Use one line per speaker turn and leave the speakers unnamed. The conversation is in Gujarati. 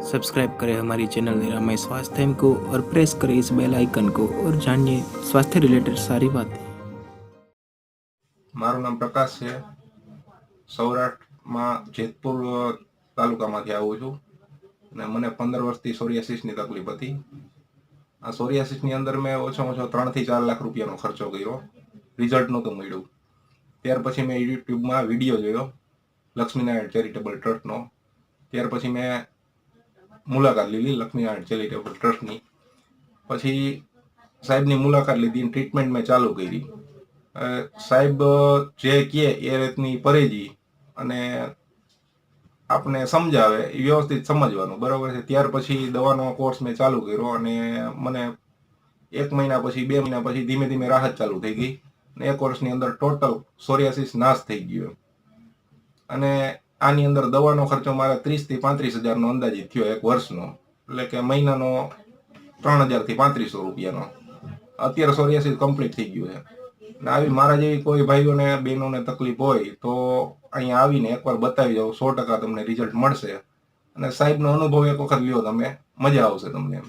सब्सक्राइब करें हमारी चैनल निरामय स्वास्थ्य को और प्रेस करें इस बेल आइकन को और जानिए स्वास्थ्य रिलेटेड सारी बातें।
मारू नाम प्रकाश है। सौराष्ट्र में जेतपुर तालुका में आવું છું અને મને 15 વર્ષથી સોરિયાસિસની તકલીફ હતી। આ સોરિયાસિસની અંદર મેં ઓછામાં ઓછો 3 થી 4 લાખ રૂપિયાનો ખર્ચો કર્યો, રિઝલ્ટ નહોતું મળ્યું। ત્યાર પછી મેં યુટ્યુબમાં વિડીયો જોયો લક્ષ્મીનારાયણ ચેરિટેબલ ટ્રસ્ટનો। ત્યાર પછી મેં મુલાકાત લીધી લક્ષ્મીનારાયણ ચેરિટેબલ ટ્રસ્ટની। પછી સાહેબની મુલાકાત લીધી, ટ્રીટમેન્ટ મેં ચાલુ કરી। સાહેબ જે કહે એ રીતની પરેજી અને आपने समझावे व्यवस्थित समझवानुं, बराबर है। त्यार पछी दवानो कोर्स में चालू कर्यो अने मने 1 महीना पछी 2 महीना पछी धीमे धीमे राहत चालू थई गई ने 1 वर्षनी अंदर टोटल सोरियासिस नाश थई गयो। अने आनी अंदर दवानो खर्चो मारे 30 થી 35,000 नो अंदाजित थयो 1 वर्षनो, એટલે કે મહિનાનો 3,000 થી 3500 રૂપિયાનો। અત્યારે સોરિયાસિસ કમ્પ્લીટ થઈ ગયું છે। ને આવી મારા જેવી કોઈ ભાઈઓને બહેનોને તકલીફ હોય તો અહીંયા આવીને એકવાર બતાવી જાઓ, 100% તમને રિઝલ્ટ મળશે। અને સાહેબનો અનુભવ એક વખત લ્યો તમે, મજા આવશે તમને એમ।